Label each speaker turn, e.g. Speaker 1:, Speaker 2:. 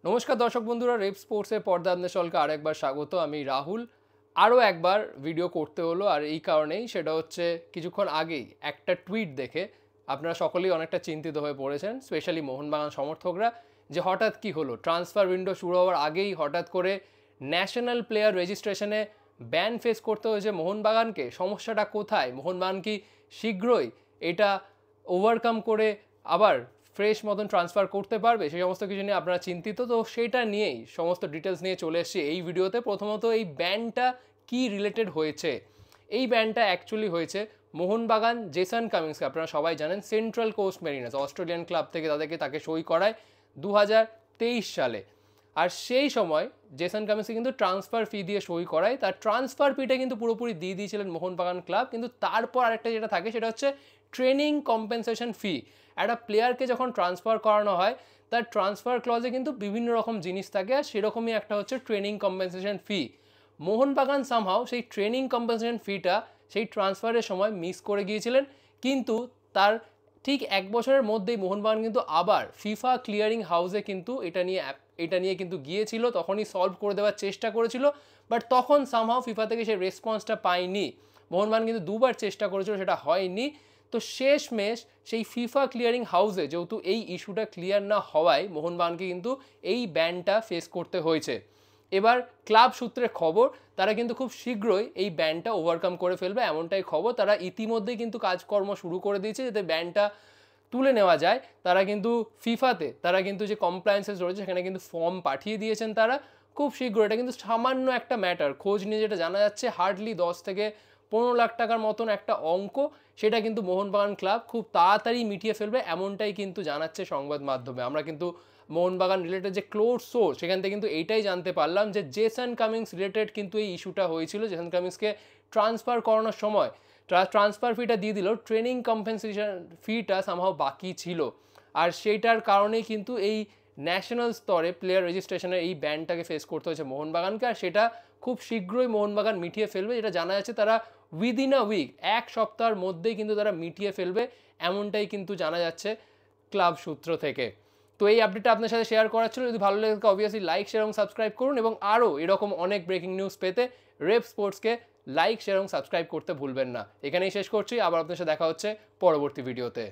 Speaker 1: নমস্কার দর্শক বন্ধুরা, রেপ স্পোর্টসের পর্দা আপনাদের সকলকে আরেকবার স্বাগত। আমি রাহুল। আরও একবার ভিডিও করতে হলো, আর এই কারণেই, সেটা হচ্ছে কিছুক্ষণ আগেই একটা টুইট দেখে আপনারা সকলেই অনেকটা চিন্তিত হয়ে পড়েছেন, স্পেশালি মোহনবাগান সমর্থকরা, যে হঠাৎ কি হলো, ট্রান্সফার উইন্ডো শুরু হওয়ার আগেই হঠাৎ করে ন্যাশনাল প্লেয়ার রেজিস্ট্রেশনে ব্যান ফেস করতে হয়েছে মোহনবাগানকে। সমস্যাটা কোথায়? মোহনবাগান কি শীঘ্রই এটা ওভারকাম করে আবার ফ্রেশ মতন ট্রান্সফার করতে পারবে? সেই সমস্ত কিছু নিয়ে আপনারা চিন্তিত, তো সেটা নিয়েই সমস্ত ডিটেলস নিয়ে চলে এসেছি এই ভিডিওতে। প্রথমত, এই ব্যানটা কি রিলেটেড হয়েছে? এই ব্যানটা অ্যাকচুয়ালি হয়েছে মোহনবাগান জেসন কামিন্সকে, আপনারা সবাই জানেন, Central Coast Mariners Australian club থেকে তাকে সই করায় 2023 সালে। আর সেই সময় জেসন কামিন্সকে কিন্তু ট্রান্সফার ফি দিয়ে সই করায়। তার ট্রান্সফার ফিটা কিন্তু পুরোপুরি দিয়ে দিয়েছিলেন মোহনবাগান ক্লাব। কিন্তু তারপর আরেকটা যেটা থাকে সেটা হচ্ছে ট্রেনিং কম্পেনসেশন ফি। একটা প্লেয়ারকে যখন ট্রান্সফার করানো হয়, তার ট্রান্সফার ক্লজে কিন্তু বিভিন্ন রকম জিনিস থাকে, আর সেরকমই একটা হচ্ছে ট্রেনিং কম্পেনসেশন ফি। মোহনবাগান সামহাও সেই ট্রেনিং কম্পেনসেশন ফিটা সেই ট্রান্সফারের সময় মিস করে গিয়েছিলেন। কিন্তু তার ঠিক এক বছরের মধ্যেই মোহনবাগান কিন্তু আবার ফিফা ক্লিয়ারিং হাউসে কিন্তু এটা নিয়ে কিন্তু গিয়েছিল, তখনই সলভ করে দেওয়ার চেষ্টা করেছিল। বাট তখন সামহাও ফিফা থেকে সেই রেসপন্সটা পায়নি। মোহনবাগান কিন্তু দুবার চেষ্টা করেছিল, সেটা হয়নি। তো শেষমেশ সেই ফিফা ক্লিয়ারিং হাউসে যেহেতু এই ইস্যুটা ক্লিয়ার না হওয়ায় মোহনবাগানকে কিন্তু এই ব্যানটা ফেস করতে হয়েছে। এবার ক্লাব সূত্রে খবর, তারা কিন্তু খুব শীঘ্রই এই ব্যানটা ওভারকাম করে ফেলবে, এমনটাই খবর। তারা ইতিমধ্যেই কিন্তু কাজকর্ম শুরু করে দিয়েছে যাতে ব্যানটা তুলে নেওয়া যায়। তারা কিন্তু ফিফাতে তারা কিন্তু যে কমপ্লায়েন্সেস রয়েছে সেখানে কিন্তু ফর্ম পাঠিয়ে দিয়েছেন তারা খুব শীঘ্র। এটা কিন্তু সামান্য একটা ম্যাটার, খোঁজ নিয়ে যেটা জানা যাচ্ছে হার্ডলি 10 থেকে 15 লাখ টাকার মতন একটা অঙ্ক, সেটা কিন্তু মোহনবাগান ক্লাব খুব তাড়াতাড়ি মিটিয়ে ফেলবে, এমনটাই কিন্তু জানাচ্ছে সংবাদ মাধ্যমে। আমরা কিন্তু মোহনবাগান রিলেটেড যে ক্লোজ সোর্স, সেখান থেকে কিন্তু এইটাই জানতে পারলাম যে জেসন কামিন্স রিলেটেড কিন্তু এই ইস্যুটা হয়েছিল। জেসন কামিন্সকে ট্রান্সফার করানোর সময় ট্রান্সফার ফিটা দিয়ে দিল, ট্রেনিং কম্পেনসেশন ফিটা সামহাও বাকি ছিল। আর সেইটার কারণেই কিন্তু এই ন্যাশনাল স্তরে প্লেয়ার রেজিস্ট্রেশনের এই ব্যানটাকে ফেস করতে হয়েছে মোহনবাগানকে। আর সেটা খুব শীঘ্রই মোহনবাগান মিটিয়ে ফেলবে, যেটা জানা যাচ্ছে তারা উইদিন আ উইক, এক সপ্তাহের মধ্যেই কিন্তু তারা মিটিয়ে ফেলবে, এমনটাই কিন্তু জানা যাচ্ছে ক্লাব সূত্র থেকে। তো এই আপডেটটা আপনার সাথে শেয়ার করার ছিল। যদি ভালো লাগে অবভিয়াসলি লাইক, শেয়ার এবং সাবস্ক্রাইব করুন, এবং আরও এরকম অনেক ব্রেকিং নিউজ পেতে রেপ স্পোর্টসকে লাইক, শেয়ার এবং সাবস্ক্রাইব করতে ভুলবেন না। এখানেই শেষ করছি, আবার আপনার সাথে দেখা হচ্ছে পরবর্তী ভিডিওতে।